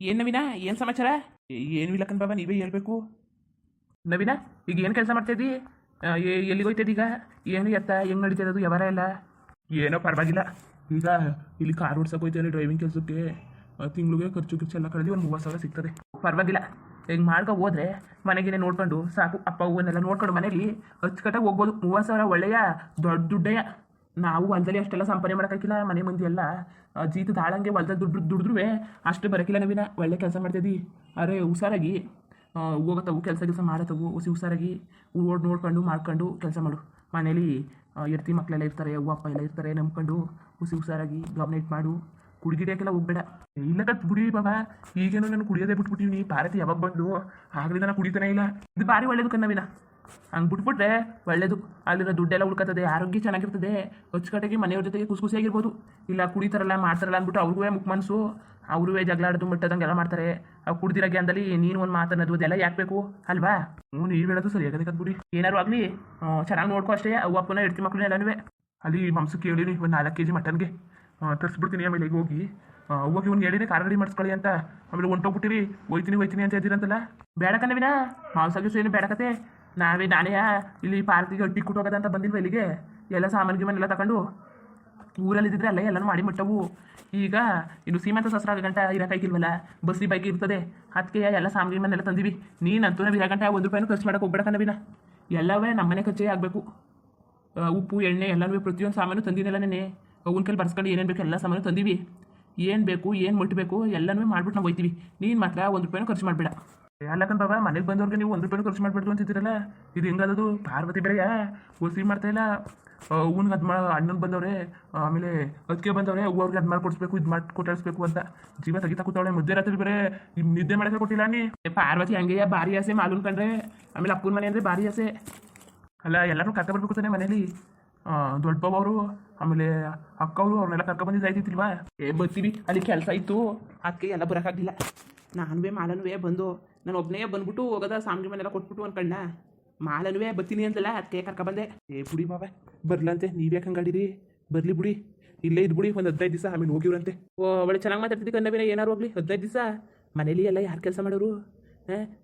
ಏನು ನವೀನ, ಏನು ಸಮಾಚಾರ? ಏನು ಇಲ್ಲ ಕಣ್ ಬಾಬಾ, ನೀವೇ ಹೇಳ್ಬೇಕು. ನವೀನ, ಈಗ ಏನು ಕೆಲಸ ಮಾಡ್ತಾಯಿದ್ದಿ? ಎಲ್ಲಿಗೆ ಹೋಯ್ತದ ಈಗ? ಏನು ಎತ್ತ ಹೆಂಗೆ ನಡೀತದೆ ಅದು ವ್ಯವಹಾರ ಎಲ್ಲ? ಏನೋ ಪರವಾಗಿಲ್ಲ. ಈಗ ಇಲ್ಲಿ ಕಾರ್ ಓಡ್ಸಕ್ಕೆ ಹೋಯ್ತೇನೆ ಡ್ರೈವಿಂಗ್ ಕೆಲಸಕ್ಕೆ. ತಿಂಗಳಿಗೆ ಖರ್ಚು ಗಿರ್ಚು ಎಲ್ಲ ಕಳೆದು ಒಂದು 30,000 ಸಿಗ್ತದೆ. ಪರವಾಗಿಲ್ಲ, ಹೆಂಗೆ ಮಾಡ್ಕೊ ಹೋದ್ರೆ ಮನೆಗೇನೆ ನೋಡ್ಕೊಂಡು ಸಾಕು. ಅಪ್ಪ ಹೂವನ್ನೆಲ್ಲ ನೋಡ್ಕೊಂಡು ಮನೇಲಿ ಅಚ್ಚುಕಟ್ಟಾಗಿ ಹೋಗ್ಬೋದು. 30,000 ಒಳ್ಳೆಯ ದೊಡ್ಡ ದುಡ್ಡೆಯ. ನಾವು ಹೊಲದಲ್ಲಿ ಅಷ್ಟೆಲ್ಲ ಸಂಪಾದನೆ ಮಾಡೋಕ್ಕಾಗಿಲ್ಲ. ಮನೆ ಮಂದಿ ಎಲ್ಲ ಜೀತು ತಾಳಂಗೆ ಹೊಲದಲ್ಲಿ ದುಡಿದ್ರೂ ಅಷ್ಟು ಬರೋಕ್ಕಿಲ್ಲ ನವೀನ. ಒಳ್ಳೆ ಕೆಲಸ ಮಾಡ್ತಿದ್ದಿ. ಅರೆ ಹುಷಾರಾಗಿ ಹೋಗತ್ತವು, ಕೆಲಸ ಮಾಡತ್ತವು. ಹುಷಾರಾಗಿ ನೋಡ್ಕೊಂಡು ಮಾಡ್ಕೊಂಡು ಕೆಲಸ ಮಾಡು. ಮನೇಲಿ ಹೆಂಡ್ತಿ ಮಕ್ಕಳೆಲ್ಲ ಇರ್ತಾರೆ, ಅವ್ವ ಅಪ್ಪ ಎಲ್ಲ ಇರ್ತಾರೆ, ನಂಬ್ಕೊಂಡು ಹುಷಾರಾಗಿ ಡಾಮಿನೇಟ್ ಮಾಡು. ಕುಡಿಗಿಡಿಯೋಕ್ಕೆಲ್ಲ ಹೋಗ್ಬೇಡ. ಇಲ್ಲ ಬಿಡಿ ಬಾಬಾ, ಈಗೇನು ನಾನು ಕುಡಿಯೋದೇ ಬಿಟ್ಬಿಟ್ಟಿವ್ನಿ. ಭಾರತಿ ಯಾವಾಗ ಬಂದು ಆಗಲಿಂದ ನಾನು ಕುಡಿತಾನೆ ಇಲ್ಲ. ಇದು ಭಾರಿ ಒಳ್ಳೇದು ಕಣ್ಣವಿನ. ಹಂಗೆ ಬಿಟ್ಬಿಟ್ರೆ ಒಳ್ಳೇದು. ಅಲ್ಲಿರೋ ದುಡ್ಡೆಲ್ಲ ಉಳ್ಕತ್ತದೆ, ಆರೋಗ್ಯ ಚೆನ್ನಾಗಿರ್ತದೆ, ಅಚ್ಚುಕಟ್ಟಾಗಿ ಮನೆಯವ್ರ ಜೊತೆಗೆ ಖುಷಿಯಾಗಿರ್ಬೋದು. ಇಲ್ಲ ಕುಡಿತಾರಲ್ಲ ಮಾಡ್ತಾರಲ್ಲ ಅಂದ್ಬಿಟ್ಟು ಅವ್ರಿಗೂ ಮುಖ ಮನಸ್ಸು, ಅವ್ರೂ ಜಗಳ ಆಡೋದು ಬಿಟ್ಟದಂಗೆಲ್ಲ ಮಾಡ್ತಾರೆ. ಅವ್ರು ಕುಡ್ದಿರೋ ಗ್ಯಾನ್ದಲ್ಲಿ ನೀನು ಒಂದು ಮಾತನ್ನೋದು ಅದೆಲ್ಲ ಯಾಕೆ ಬೇಕು ಅಲ್ವಾ? ನೀವು ಹೇಳೋದು ಸರಿಯಾಗದೆ ಕದ್ಬಿಡಿ. ಏನಾರು ಆಗಲಿ ಚೆನ್ನಾಗಿ ನೋಡ್ಕೊ ಅಷ್ಟೇ. ಅವ್ವ ಅಪ್ಪನ ಹೆಂಡ್ತಿ ಮಕ್ಕಳು ಎಲ್ಲನೂ ಅಲ್ಲಿ ಮಾಂಸಕ್ಕೆ ಹೇಳಿನಿ ಒಂದು 4 kg ಮಟನ್ಗೆ ತರಿಸ್ಬಿಡ್ತೀನಿ. ಆಮೇಲೆ ಈಗ ಹೋಗಿ ಹೋಗಿ ಒಂದು ಹೇಳಿನಿ ಕಾರ್ ಗಾಡಿ ಮಾಡಿಸ್ಕೊಳ್ಳಿ ಅಂತ. ಆಮೇಲೆ ಹೊಂಟೋಗ್ಬಿಟ್ಟಿರಿ, ಹೋಯ್ತೀನಿ ಅಂತ ಇದ್ದೀರಂತಲ್ಲ. ಬೇಡ ಕಣ್ಣವಿನ, ಮಾಂಸಕ್ಕೆ ಏನು ಬೇಡಕತೆ. ನಾನೇ ಇಲ್ಲಿ ಪಾರ್ಕಿಗೆ ಅಟ್ಟಿ ಕೊಟ್ಟೋಗೋದ ಅಂತ ಬಂದಿಲ್ವ ಇಲ್ಲಿಗೆ? ಎಲ್ಲ ಸಾಮಾನಿಗೆ ಮನೆಲ್ಲ ತಗೊಂಡು ಊರಲ್ಲಿದ್ದರೆ ಅಲ್ಲ ಎಲ್ಲನೂ ಮಾಡಿ ಬಿಟ್ಟವು. ಈಗ ಇನ್ನು ಸೀಮಂತ ಸಸ್ರಾಗ ಗಂಟ ಇರೋಕ್ಕಾಗಿಲ್ವಲ್ಲ, ಬಸ್ಸಿ ಬೈಕ್ ಇರ್ತದೆ. ಅದಕ್ಕೆ ಎಲ್ಲ ಸಾಮಾನಿಗೆ ಮನೆಲ್ಲ ತಂದಿವಿ. ನೀನಂತೂ ನಾವು ಇರೋ ಗಂಟ 1 ರೂಪಾಯಿನೂ ಖರ್ಚು ಮಾಡೋಕೆ ಹೋಗ್ಬೇಡ ಕಣ್ಣವಿನ. ಎಲ್ಲವೇ ನಮ್ಮನೆ ಖರ್ಚೇ ಆಗಬೇಕು. ಉಪ್ಪು ಎಣ್ಣೆ ಎಲ್ಲನೂ ಪ್ರತಿಯೊಂದು ಸಾಮಾನು ತಂದಿದ್ದೆಲ್ಲ ನೆನೆ ಅವ್ನ ಕೈಲಿ ಬರ್ಸ್ಕೊಂಡು ಏನೇನು ಬೇಕು ಎಲ್ಲ ಸಾಮಾನು ತಂದೀವಿ. ಏನು ಬೇಕು ಏನು ಮುಟ್ಟಬೇಕು ಎಲ್ಲನೂ ಮಾಡ್ಬಿಟ್ಟು ನಾವು ಹೋಯ್ತೀವಿ. ನೀನು ಮಾತ್ರ 1 ರೂಪಾಯಿನೂ ಖರ್ಚು ಮಾಡಬೇಡ. ಅಲ್ಲಕ್ಕಂತ ಬಾಬಾ, ಮನೆಗೆ ಬಂದವ್ರಿಗೆ ನೀವು 1 ರೂಪಾಯಿನೂ ಖರ್ಚು ಮಾಡಬೇಡ್ದು ಅಂತಿದ್ದೀರಲ್ಲ. ಇದು ಹೆಂಗದದು? ಪಾರ್ವತಿ ಬೇರೆಯಾ ಒಸಿ ಮಾಡ್ತಾಯಿಲ್ಲ. ಹೂನ್ಗೆ ಅದು ಅಣ್ಣನ ಬಂದವ್ರೆ, ಆಮೇಲೆ ಅದಕ್ಕೆ ಬಂದವ್ರೆ, ಅವ್ರಿಗೆ ಅದು ಮಾಡಿ ಕೊಡಿಸ್ಬೇಕು, ಇದು ಮಾಡಿ ಕೊಟ್ಟಿಸ್ಬೇಕು ಅಂತ ಜೀವ ತೆಗಿತಾ ಕೂತವಳೆ. ಮಧ್ಯರಾತ್ರಿ ಬೇರೆ ನಿದ್ದೆ ಮಾಡೋಕ್ಕೆ ಕೊಟ್ಟಿಲ್ಲ ನೀ. ಪಾರ್ವತಿ ಹಂಗೆ ಭಾರಿ ಆಸೆ ಮಾಲೂನ್ ಕಂಡ್ರೆ. ಆಮೇಲೆ ಅಪ್ಪನ ಮನೆ ಅಂದರೆ ಭಾರಿ ಆಸೆ ಅಲ್ಲ. ಎಲ್ಲರೂ ಕರ್ಕೊಬರ್ಬೇಕು ತಾನೆ ಮನೇಲಿ. ದೊಡ್ಡ ಬಾಬವರು ಆಮೇಲೆ ಅಕ್ಕವರು ಅವ್ರನ್ನೆಲ್ಲ ಕರ್ಕೊಬಂದಿದ್ದು ಆಯ್ತಿಲ್ವಾ? ಬರ್ತೀವಿ, ಅಲ್ಲಿ ಕೆಲಸ ಇತ್ತು ಅದಕ್ಕೆ ಎಲ್ಲ ಬರೋಕ್ಕಾಗಲಿಲ್ಲ. ನಾನುವೇ ಮಾಲನುವೇ ಬಂದು ನಾನು ಒಬ್ಬನೇ ಬಂದ್ಬಿಟ್ಟು ಹೋಗೋದ ಸಾಂಗ್ರಿ ಮನೆಲ್ಲ ಕೊಟ್ಬಿಟ್ಟು ಅನ್ಕಣ್ಣ. ಮಾಲನುವೇ ಬರ್ತೀನಿ ಅಂತಲ್ಲ ಅದಕ್ಕೆ ಕರ್ಕೊಬಂದೆ. ಬುಡಿ ಬಾಬಾ ಬರ್ಲಂತೆ, ನೀವ್ಯಾಕೆ ಹಂಗಾಡಿರಿ? ಬರಲಿ ಬಿಡಿ, ಇಲ್ಲೇ ಇದ್ಬಿಡಿ ಒಂದು 15 ದಿವಸ, ಆಮೇಲೆ ಹೋಗಿವ್ರಂತೆ. ಒಳ್ಳೆ ಚೆನ್ನಾಗಿ ಮಾತಾಡ್ತಿದ್ದಿ ಕಣ್ಣವಿನ. ಏನಾರು ಹೋಗ್ಲಿ 15 ದಿವಸ ಮನೇಲಿ ಎಲ್ಲ ಯಾರು ಕೆಲಸ ಮಾಡೋರು?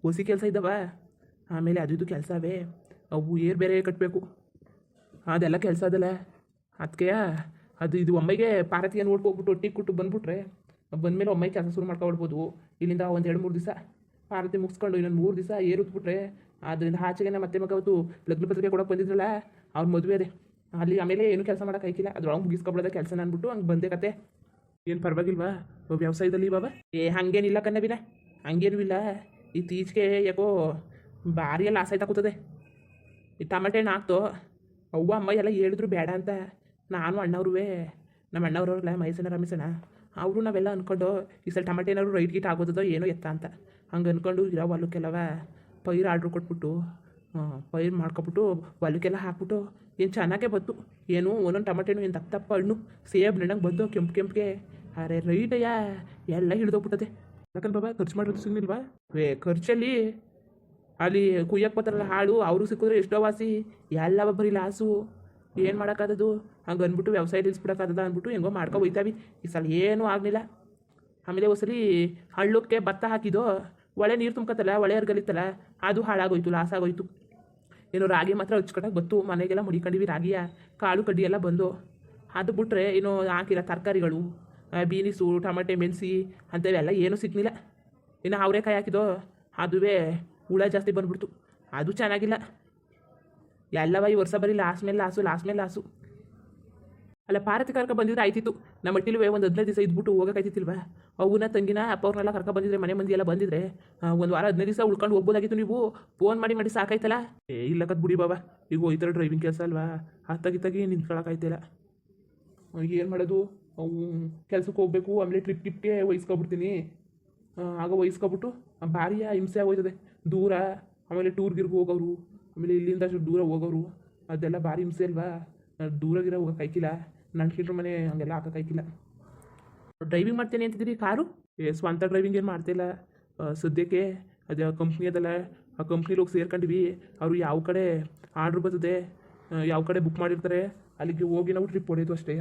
ಹೊಸಿ ಕೆಲಸ ಇದ್ದಾವ, ಆಮೇಲೆ ಅದು ಇದು ಕೆಲಸವೇ, ಅವು ಏರ್ ಬೇರೆ ಕಟ್ಟಬೇಕು, ಅದೆಲ್ಲ ಕೆಲಸ ಅದಲ್ಲ. ಅದಕ್ಕೆ ಅದು ಇದು ಒಮ್ಮೆಗೆ ಪಾರತಿಯನ್ನು ನೋಡ್ಕೋಗ್ಬಿಟ್ಟು ಒಟ್ಟಿಗೆ ಕೊಟ್ಟು ಬಂದುಬಿಟ್ರೆ ಬಂದಮೇಲೆ ಒಮ್ಮೆಗೆ ಕೆಲಸ ಶುರು ಮಾಡ್ಕೊಬಿಡ್ಬೋದು. ಇಲ್ಲಿಂದ ಒಂದು 2-3 ದಿವಸ ಪಾರತಿ ಮುಗಿಸ್ಕೊಂಡು ಇನ್ನೊಂದು 3 ದಿವಸ ಏರುತ್ಬಿಟ್ರೆ ಅದರಿಂದ ಆಚೆಗೆ ಮತ್ತೆ ಮಗ ಅವತ್ತು ಲಗ್ನ ಪತ್ರಿಕೆ ಕೊಡೋಕೆ ಬಂದಿದ್ರಲ್ಲ, ಅವ್ರ ಮದುವೆ ಅದೇ ಅಲ್ಲಿ. ಆಮೇಲೆ ಏನು ಕೆಲಸ ಮಾಡೋಕ್ಕಾಗಿಲ್ಲ, ಅದ್ರೊಳಗೆ ಮುಗಿಸ್ಕೊಬಿಡೋದ ಕೆಲಸ ಅಂದ್ಬಿಟ್ಟು ಹಂಗೆ ಬಂದೆ ಕತೆ. ಏನು ಪರವಾಗಿಲ್ವಾ ವ್ಯವಸಾಯದಲ್ಲಿ ಬಾಬಾ? ಹಾಗೇನಿಲ್ಲ ಕಣ್ಣವಿನ, ಹಂಗೇನೂ ಇಲ್ಲ. ಇತ್ತೀಚೆಗೆ ಯಾಕೋ ಭಾರಿ ಎಲ್ಲ ಆಸೆ ಕೂತದೆ. ಈ ಟಮಾಟೆ ಹಣ್ಣು ಹಾಕ್ತು, ಅವ್ವ ಅಮ್ಮ ಎಲ್ಲ ಹೇಳಿದ್ರು ಬೇಡ ಅಂತ. ನಾನು ಅಣ್ಣವ್ರುವೇ, ನಮ್ಮ ಅಣ್ಣವ್ರವ್ರಲ್ಲ ಮೈಸನ ರಮೇಶನ, ಅವರು ನಾವೆಲ್ಲ ಅಂದ್ಕೊಂಡು ಈ ಸಲ ಟಮಾಟೆ ಏನಾದ್ರು ರೈಟ್ ಗೀಟ್ ಆಗೋದೋ ಏನೋ ಎತ್ತ ಅಂತ ಹಂಗೆ ಅಂದ್ಕೊಂಡು ಇರೋ ಹೊಲಕ್ಕೆಲ್ಲವ ಪೈರು ಆರ್ಡ್ರ್ ಕೊಟ್ಬಿಟ್ಟು ಪೈರು ಮಾಡ್ಕೊಬಿಟ್ಟು ಹೊಲಕ್ಕೆಲ್ಲ ಹಾಕ್ಬಿಟ್ಟು ಏನು ಚೆನ್ನಾಗೇ ಬಂತು. ಏನು ಒಂದೊಂದು ಟಮಾಟೆನು ಏನು ದಪ್ಪ ಹಣ್ಣು ಸೇಬ್ ನೆಣ್ಣಂಗೆ ಬಂದು ಕೆಂಪಿಗೆ. ಅರೆ ರೈಟಯ್ಯ ಎಲ್ಲ ಹಿಡಿದೋಗ್ಬಿಟ್ಟದೆ. ಯಾಕಂದ್ರೆ ಬಾಬಾ ಖರ್ಚು ಮಾಡೋದು ಸಿಗ್ಲಿಲ್ವಾ? ಖರ್ಚಲ್ಲಿ ಅಲ್ಲಿ ಕುಯ್ಯಕ್ಕೆ ಬರ್ತಾರಲ್ಲ ಹಾಳು, ಅವರು ಸಿಕ್ಕಿದ್ರೆ ಎಷ್ಟೋ ವಾಸಿ, ಎಲ್ಲವ ಬರೀ ಲಾಸು. ಏನು ಮಾಡೋಕ್ಕಾದದು? ಹಂಗೆ ಅಂದ್ಬಿಟ್ಟು ವ್ಯವಸಾಯ ನಿಲ್ಲಿಸ್ಬಿಡೋಕ್ಕಾದ ಅಂದ್ಬಿಟ್ಟು ಹೆಂಗೋ ಮಾಡ್ಕೊ ಹೋಯ್ತಾವಿ. ಈ ಸಲ ಏನೂ ಆಗಲಿಲ್ಲ. ಆಮೇಲೆ ಒಂದ್ಸಲಿ ಹಳ್ಳಕ್ಕೆ ಭತ್ತ ಹಾಕಿದ್ದು, ಒಳ್ಳೆ ನೀರು ತುಂಬ್ಕೊತಲ್ಲ, ಒಳ್ಳೆ ಅರ್ಗಲಿತ್ತಲ್ಲ, ಅದು ಹಾಳಾಗೋಯ್ತು, ಲಾಸ್ ಆಗೋಯ್ತು. ಏನು ರಾಗಿ ಮಾತ್ರ ಹಚ್ಕಟ್ಟಾಗಿ ಬತ್ತು, ಮನೆಗೆಲ್ಲ ಮುಡಿಕೊಂಡಿವಿ ರಾಗಿಯ ಕಾಳು ಕಡ್ಡಿ ಎಲ್ಲ ಬಂದು. ಅದು ಬಿಟ್ರೆ ಏನು ಹಾಕಿಲ್ಲ ತರಕಾರಿಗಳು, ಬೀನಿಸು ಟಮಾಟೆ ಮೆಣಸಿ ಅಂಥವೆಲ್ಲ ಏನೂ ಸಿಗ್ಲಿಲ್ಲ. ಇನ್ನು ಅವರೆಕಾಯಿ ಹಾಕಿದೋ ಅದುವೇ ಹುಳ ಜಾಸ್ತಿ ಬಂದ್ಬಿಡ್ತು, ಅದು ಚೆನ್ನಾಗಿಲ್ಲ. ಎಲ್ಲವ ಈ ವರ್ಷ ಬರೀ ಲಾಸ್ಟ್ ಮೇಲೆ ಲಾಸು. ಅಲ್ಲ ಪಾರತಿ ಕರ್ಕ ಬಂದಿದ್ರೆ ಆಯ್ತಿತ್ತು. ನಮ್ಮ ಮಟ್ಟಿಲುವೆ ಒಂದು 15 ದಿವಸ ಇದ್ಬಿಟ್ಟು ಹೋಗೋಕ್ಕಾಯ್ತಿಲ್ವಾ? ಅವನ್ನ ತಂಗಿನ ಅಪ್ಪ ಅವ್ರನ್ನೆಲ್ಲ ಕರ್ಕ ಬಂದಿದ್ರೆ, ಮನೆ ಮಂದಿ ಎಲ್ಲ ಬಂದಿದ್ರೆ 1 ವಾರ 15 ದಿವಸ ಉಳ್ಕೊಂಡು ಹೋಗ್ಬೋದಾಗಿತ್ತು. ನೀವು ಫೋನ್ ಮಾಡಿ ಸಾಕಾಯ್ತಲ್ಲ. ಇಲ್ಲ ಬಿಡಿ ಬಾಬಾ, ಈಗ ಹೋಯ್ತಾರೆ ಡ್ರೈವಿಂಗ್ ಕೆಲಸ ಅಲ್ವಾ, ಹತ್ತಾಗಿ ನಿಂತ್ಕೊಳ್ಳೋಕ್ಕಾಯ್ತಿಲ್ಲ. ಏನು ಮಾಡೋದು? ಅವು ಕೆಲ್ಸಕ್ಕೆ ಹೋಗ್ಬೇಕು, ಆಮೇಲೆ ಟ್ರಿಪ್ಗೆ ವಹಿಸ್ಕೊಬಿಡ್ತೀನಿ. ಆಗ ವಹಿಸ್ಕೊಬಿಟ್ಟು ಭಾರಿ ಹಿಂಸೆ ಆಗೋಯ್ತದೆ. ದೂರ, ಆಮೇಲೆ ಟೂರ್ಗಿರ್ಗೆ ಹೋಗೋರು, ಆಮೇಲೆ ಇಲ್ಲಿಂದ ಅಷ್ಟು ದೂರ ಹೋಗೋರು, ಅದೆಲ್ಲ ಭಾರಿ ಹಿಂಸೆ ಅಲ್ವಾ? ದೂರಾಗಿರೋ ಹೋಗೋಕ್ಕಾಯ್ಕಿಲ್ಲ, ನನ್ನ ಕಿಲ್ರ ಮನೆ ಹಂಗೆಲ್ಲ ಹಾಕೋಕ್ಕಾಯ್ಕಿಲ್ಲ. ಡ್ರೈವಿಂಗ್ ಮಾಡ್ತೇನೆ ಅಂತಿದ್ದೀರಿ ಕಾರು? ಸ್ವಂತ ಡ್ರೈವಿಂಗ್ ಏನು ಮಾಡ್ತಿಲ್ಲ ಸದ್ಯಕ್ಕೆ. ಅದು ಕಂಪ್ನಿ ಅದಲ್ಲ, ಆ ಕಂಪ್ನಿಲಿ ಹೋಗಿ ಸೇರ್ಕೊಂಡಿವಿ. ಅವರು ಯಾವ ಕಡೆ ಆರ್ಡ್ರ್ ಬರ್ತದೆ, ಯಾವ ಕಡೆ ಬುಕ್ ಮಾಡಿರ್ತಾರೆ ಅಲ್ಲಿಗೆ ಹೋಗಿ ನಾವು ಟ್ರಿಪ್ ಹೊಡೆಯೋದು ಅಷ್ಟೇ.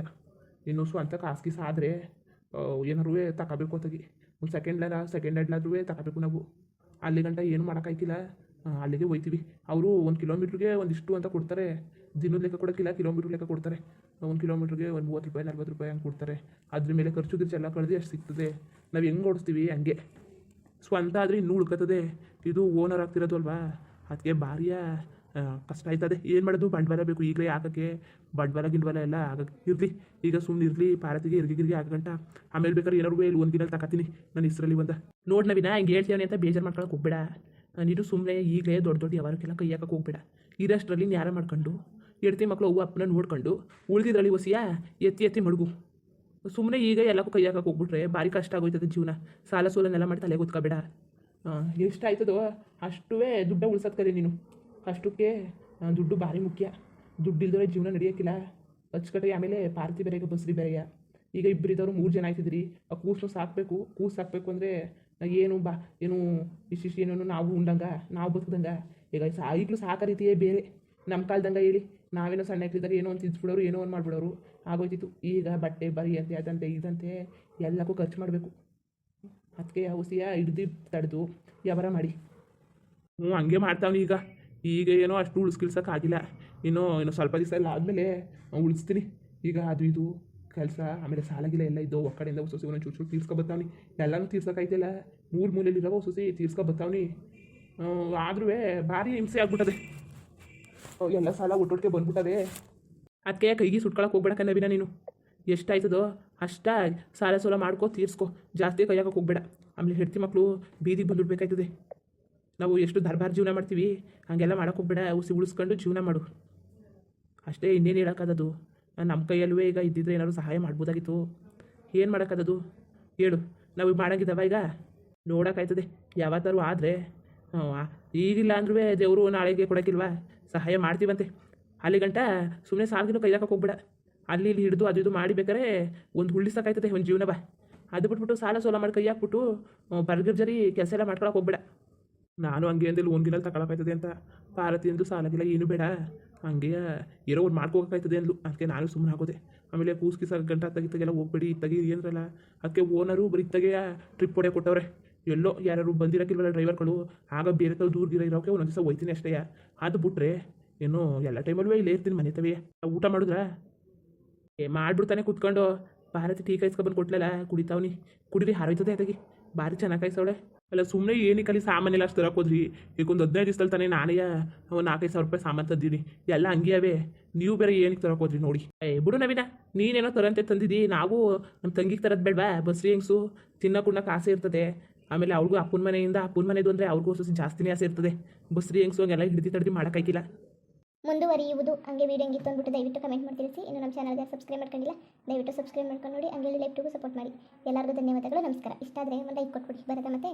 ಇನ್ನು ಸ್ವಂತ ಖಾಸಗಿ ಆದರೆ ಏನಾರು ತಗೋಬೇಕು ಅತ್ತಾಗಿ ಒಂದು ಸೆಕೆಂಡ್ ಹ್ಯಾಂಡ್ಲಾದ್ರೂ ತಗೋಬೇಕು ನಾವು ಅಲ್ಲಿ ಗಂಟ ಏನು ಮಾಡೋಕ್ಕಾಯ್ಕಿಲ್ಲ. ಅಲ್ಲಿಗೆ ಹೋಯ್ತೀವಿ. ಅವರು 1 ಕಿಲೋಮೀಟ್ರಿಗೆ ಒಂದಿಷ್ಟು ಅಂತ ಕೊಡ್ತಾರೆ. ದಿನದ ಲೆಕ್ಕ ಕೊಡೋಕ್ಕಿಲ್ಲ, ಕಿಲೋಮೀಟ್ರ್ ಲೆಕ್ಕ ಕೊಡ್ತಾರೆ. 1 ಕಿಲೋಮೀಟ್ರಿಗೆ ಒಂದು 30 ರೂಪಾಯಿ 40 ರೂಪಾಯಿ ಹಂಗೆ ಕೊಡ್ತಾರೆ. ಅದ್ರ ಮೇಲೆ ಖರ್ಚು ಗಿರ್ಚು ಎಲ್ಲ ಕಳೆದು ಅಷ್ಟು ಸಿಗ್ತದೆ. ನಾವು ಹೆಂಗೆ ಓಡಿಸ್ತೀವಿ ಹಂಗೆ. ಸ್ವಂತ ಆದರೆ ಇನ್ನೂ ಉಳ್ಕೊತದೆ. ಇದು ಓನರ್ ಆಗ್ತಿರೋದು ಅಲ್ವಾ, ಅದಕ್ಕೆ ಭಾರಿಯ ಕಷ್ಟ ಆಯ್ತದೆ. ಏನು ಮಾಡೋದು, ಬಂಡವಾಳ ಬೇಕು ಈಗಲೇ ಹಾಕೋಕ್ಕೆ. ಬಂಡವಾಳ ಎಲ್ಲ ಆಗಕ್ಕೆ ಇರಲಿ, ಈಗ ಸುಮ್ಮನೆ ಇರಲಿ. ಪಾರತಿಗೆ ಇರ್ಗಿ ಆಗಂಟ ಆಮೇಲೆ ಬೇಕಾದ್ರೆ ಏನಾರು ಇಲ್ಲಿ ಒಂದು ದಿನಲ್ಲಿ ತಗೋತೀನಿ ನನ್ನ ಹೆಸರಲ್ಲಿ ಒಂದು. ನೋಡಿ ನವೀನ, ಹಿಂಗೆ ಹೇಳ್ತೀವಿ ಅಂತ ಬೇಜಾರು ಮಾಡ್ಕೊಳಕ್ಕೆ ಹೋಗ್ಬೇಡ. ನೀನು ಸುಮ್ಮನೆ ಈಗಲೇ ದೊಡ್ಡ ಯಾವಾರಕ್ಕೆಲ್ಲ ಕೈ ಹಾಕಕ್ಕೆ ಹೋಗ್ಬೇಡ. ಇರೋಷ್ಟರಲ್ಲಿ ನ್ಯಾರ ಮಾಡ್ಕೊಂಡು ಹೆಡ್ತಿ ಮಕ್ಕಳು ಅವ್ವ ಅಪ್ಪನ ನೋಡ್ಕೊಂಡು ಉಳಿದಿದ್ರಲ್ಲಿ ಹೊಸಿಯ ಎತ್ತಿ ಮಡಗು. ಸುಮ್ಮನೆ ಈಗ ಎಲ್ಲಕ್ಕೂ ಕೈ ಹಾಕಕ್ಕೆ ಹೋಗ್ಬಿಟ್ರೆ ಭಾರಿ ಕಷ್ಟ ಆಗೋಯ್ತದೆ ಜೀವನ. ಸಾಲ ಸೋಲನೆಲ್ಲ ಮಾಡಿ ತಲೆ ಗೊತ್ಕೋಬೇಡ. ಎಷ್ಟಾಯ್ತದೋ ಅಷ್ಟೂ ದುಡ್ಡ ಉಳ್ಸೋದು ಕಲಿ ನೀನು. ಅಷ್ಟಕ್ಕೆ ದುಡ್ಡು ಭಾರಿ ಮುಖ್ಯ. ದುಡ್ಡು ಇಲ್ದೋರೆ ಜೀವನ ನಡೆಯೋಕ್ಕಿಲ್ಲ. ಅಚ್ಚುಕಟ್ಟೆ. ಆಮೇಲೆ ಪಾರ್ತಿ ಬೇರೆ, ಈಗ ಬಸ್ರಿ ಬೇರೆಯ. ಈಗ ಇಬ್ಬರಿದ್ದವರು 3 ಜನ ಆಯ್ತಿದ್ರಿ. ಆ ಕೂಸು ಸಾಕಬೇಕು. ಕೂಸು ಸಾಕಬೇಕು ಅಂದರೆ ಏನು ಏನು ಇಷ್ಟಿಷ್ಟು ಏನೇನು ನಾವು ಉಂಡಂಗೆ ನಾವು ಬದುಕ್ದಂಗೆ. ಈಗ ಈಗಲೂ ಸಾಕೋ ರೀತಿಯೇ ಬೇರೆ. ನಮ್ಮ ಕಾಲ್ದಂಗೆ ಹೇಳಿ ನಾವೇನೋ ಸಣ್ಣ ಇಟ್ಟಿದ್ದಾಗ ಏನೋ ಒಂದು ತಿದ್ಬಿಡೋರು, ಏನೋ ಒಂದು ಮಾಡಿಬಿಡೋರು ಆಗೋಯ್ತಿತ್ತು. ಈಗ ಬಟ್ಟೆ ಬರಿ ಅಂತೆ ಅದಂತೆ ಇದಂತೆ ಎಲ್ಲಕ್ಕೂ ಖರ್ಚು ಮಾಡಬೇಕು. ಅದಕ್ಕೆ ಔಷಧಿಯ ಹಿಡ್ದು ತಡೆದು ವ್ಯವಹಾರ ಮಾಡಿ. ಹಂಗೆ ಮಾಡ್ತಾವೆ ಈಗ ಏನೋ ಅಷ್ಟು ಉಳಿಸ್ಕಿಲ್ಸೋಕ್ಕಾಗಿಲ್ಲ. ಇನ್ನೂ ಸ್ವಲ್ಪ ದಿವಸ ಎಲ್ಲ ಆದಮೇಲೆ ಉಳಿಸ್ತೀನಿ. ಈಗ ಅದು ಇದು ಕೆಲಸ, ಆಮೇಲೆ ಸಾಲಾಗಿಲ್ಲ ಎಲ್ಲ ಇದ್ದವು. ಒಕ್ಕಡೆಯಿಂದ ಹೊಸ ಒಂದೊಂದು ಚೂರು ತೀರ್ಸ್ಕೊಬತ್ತಾವ್ನಿ. ಎಲ್ಲನೂ ತೀರ್ಸೋಕ್ಕಾಯ್ತಿಲ್ಲ. ಮೂಲೆಯಲ್ಲಿರೋ ಹೊಸಸಿ ತೀರ್ಸ್ಕೊಬತ್ತಾವ್ನಿ. ಆದ್ರೂ ಭಾರಿ ಹಿಂಸೆ ಆಗ್ಬಿಟ್ಟದೆ. ಎಲ್ಲ ಸಾಲ ಒಟ್ಟೊಟ್ಟಿಗೆ ಬಂದ್ಬಿಟ್ಟದೆ. ಅದಕ್ಕೆ ಕೈಗೆ ಸುಟ್ಕೊಳಕ್ಕೆ ಹೋಗ್ಬೇಡ ನವೀನ. ನೀನು ಎಷ್ಟಾಯ್ತದೋ ಅಷ್ಟ ಸಾಲ ಸೋಲ ಮಾಡ್ಕೋ, ತೀರ್ಸ್ಕೊ. ಜಾಸ್ತಿ ಕೈ ಹಾಕೋಕೆ ಹೋಗ್ಬೇಡ. ಆಮೇಲೆ ಹೆಡ್ತಿ ಮಕ್ಕಳು ಬೀದಿಗೆ ಬಂದುಬಿಡ್ಬೇಕಾಯ್ತದೆ. ನಾವು ಎಷ್ಟು ದರ್ಬಾರ್ ಜೀವನ ಮಾಡ್ತೀವಿ ಹಾಗೆಲ್ಲ ಮಾಡೋಕೆ ಹೋಗ್ಬೇಡ. ಉಳಿಸ್ಕೊಂಡು ಜೀವನ ಮಾಡು ಅಷ್ಟೇ. ಇನ್ನೇನು ಹೇಳೋಕ್ಕಾದದು. ನಮ್ಮ ಕೈಯಲ್ಲೂ ಈಗ ಇದ್ದಿದ್ರೆ ಏನಾದ್ರು ಸಹಾಯ ಮಾಡ್ಬೋದಾಗಿತ್ತು. ಏನು ಮಾಡೋಕ್ಕಾದದು ಹೇಳು. ನಾವು ಮಾಡೋಂಗಿದ್ದಾವ ಈಗ ನೋಡೋಕ್ಕಾಯ್ತದೆ. ಯಾವತ್ತಾರು ಆದರೆ ಈಗಿಲ್ಲ ಅಂದ್ರೂ ದೇವರು ನಾಳೆಗೆ ಕೊಡೋಕ್ಕಿಲ್ವಾ, ಸಹಾಯ ಮಾಡ್ತೀವಂತೆ. ಅಲ್ಲಿ ಗಂಟ ಸುಮ್ಮನೆ ಸಾಲ್ಗಿನೂ ಕೈ ಹಾಕೋಕೆ ಹೋಗ್ಬೇಡ. ಅಲ್ಲಿ ಇಲ್ಲಿ ಹಿಡಿದು ಅದು ಇದು ಮಾಡಿ ಬೇಕಾರೆ ಒಂದು ಉಳಿಸೋಕ್ಕಾಯ್ತದೆ ಒಂದು ಜೀವನ. ಅದು ಬಿಟ್ಬಿಟ್ಟು ಸಾಲ ಸೋಲ ಮಾಡಿ ಕೈ ಹಾಕ್ಬಿಟ್ಟು ಬರ್ಗಿರ್ಜರಿ ಕೆಲಸ ಎಲ್ಲ ಮಾಡ್ಕೊಳಕ್ಕೆ ಹೋಗ್ಬೇಡ. ನಾನು ಹಂಗೆ ಅಂದಿಲ್ಲ ಒಂದಿನಲ್ಲಿ ತಗೊಳಕಾಯ್ತದೆ ಅಂತ. ಪಾರತಿ ಅಂದು ಸಾಲಾಗಿಲ್ಲ ಏನು ಬೇಡ, ಹಂಗೆ ಇರೋ ಒಂದು ಮಾಡ್ಕೋಬೇಕಾಯ್ತದೆ ಅಂದ್ಲು. ಅದಕ್ಕೆ ನಾನು ಸುಮ್ಮನೆ ಆಗೋದೆ. ಆಮೇಲೆ ಕೂಸ್ಕಿಸ ಗಂಟ ತೆಗಿತಾಗೆಲ್ಲ ಹೋಗ್ಬೇಡಿ, ಇತ್ತಾಗಿ ಏನರಲ್ಲ. ಅದಕ್ಕೆ ಓನರು ಬರೀ ಇತ್ತಾಗೆ ಟ್ರಿಪ್ ಹೊಡೆ ಕೊಟ್ಟವ್ರೆ. ಎಲ್ಲೋ ಯಾರು ಬಂದಿರೋಕ್ಕಿಲ್ವಲ್ಲ ಡ್ರೈವರ್ಗಳು. ಆಗ ಬೇರೆ ತಾವು ದೂರ ಇರೋಕ್ಕೆ ಒಂದೊಂದು ದಿವಸ ಹೋಯ್ತೀನಿ ಅಷ್ಟೇ. ಅದು ಬಿಟ್ರೆ ಏನು ಎಲ್ಲ ಟೈಮಲ್ಲೂ ಇಲ್ಲೇ ಇರ್ತೀನಿ ಮನೆ ತವೇ. ಊಟ ಮಾಡಿದ್ರಾ? ಮಾಡ್ಬಿಡ್ತಾನೆ ಕೂತ್ಕೊಂಡು. ಭಾರತಿ ಟೀ ಕಾಯಿಸ್ಕೊಬಂದು ಕೊಟ್ಲಲ್ಲ, ಕುಡಿತಾವ್ನಿ. ಕುಡಿರಿ ಹಾರೋಯ್ತದೆ ಅದಾಗಿ. ಭಾರಿ ಚೆನ್ನಾಗಿ ಕಾಯಿಸವಳೆ. ಅಲ್ಲ ಸುಮ್ಮನೆ ಏನಕ್ಕೆ ಅಲ್ಲಿ ಸಾಮಾನೆಲ್ಲ ಅಷ್ಟು ತರಕೋದ್ರಿ. ಈಗ ಒಂದು 15 ದಿವಸದಲ್ಲಿ ತಾನೇ ನಾನೇ ಒಂದು 4-5 ಸಾವಿರ ರೂಪಾಯಿ ಸಾಮಾನು ತಂದಿದ್ದೀನಿ. ಎಲ್ಲ ಹಂಗೆ ಅವೇ. ನೀವು ಬೇರೆ ಏನಕ್ಕೆ ತರಕೋದ್ರಿ ನೋಡಿ. ಬಿಡು ನವೀನ, ನೀನೇನೋ ತರಂತೆ ತಂದಿದ್ದಿ. ನಾವು ನಮ್ಮ ತಂಗಿಗೆ ತರದು ಬೇಡವಾ? ಬಸ್ರಿ ಹೆಂಗ್ಸು ತಿನ್ನೋಕುಣ್ಣಕ್ಕೆ ಆಸೆ ಇರ್ತದೆ. ಆಮೇಲೆ ಅವ್ರಿಗೂ ಅಪ್ಪನ ಮನೆದು ಅಂದರೆ ಅವ್ರಿಗೂ ಸ್ವಲ್ಪ ಜಾಸ್ತಿನೇ ಆಸೆ ಇರ್ತದೆ. ಬಸ್ರಿ ಹೆಂಗ್ಸು ಹಂಗೆಲ್ಲ ಹಿಡ್ದು ತಡ್ದು ಮಾಡೋಕ್ಕಾಗಿಲ್ಲ. ಮುಂದುವರಿಯುವುದು. ಹಂಗೆ ವೀಡಿಯೋ ಹೆಂಗಿತ್ತು ಅಂದ್ಬಿಟ್ಟು ದಯವಿಟ್ಟು ಕಮೆಂಟ್ ಮಾಡಿ ತಿಳಿಸಿ. ಇನ್ನು ನಮ್ಮ ಚಾನಲ್ಗೆ ಸಬ್ಸ್ಕ್ರೈಬ್ ಮಾಡ್ಕೊಂಡಿಲ್ಲ, ದಯವಿಟ್ಟು ಸಬ್ಸ್ಕ್ರೈಬ್ ಮಾಡ್ಕೊಂಡು ನೋಡಿ. ಹಂಗೆ ಲೈವ್ ಟೂಗೂ ಸಪೋರ್ಟ್ ಮಾಡಿ. ಎಲ್ಲರಿಗೂ ಧನ್ಯವಾದಗಳು, ನಮಸ್ಕಾರ. ಇಷ್ಟ ಆದರೆ ಒಂದು ಲೈಕ್ ಕೊಟ್ಬಿಡಿ. ಬರುತ್ತೆ ಮತ್ತೆ.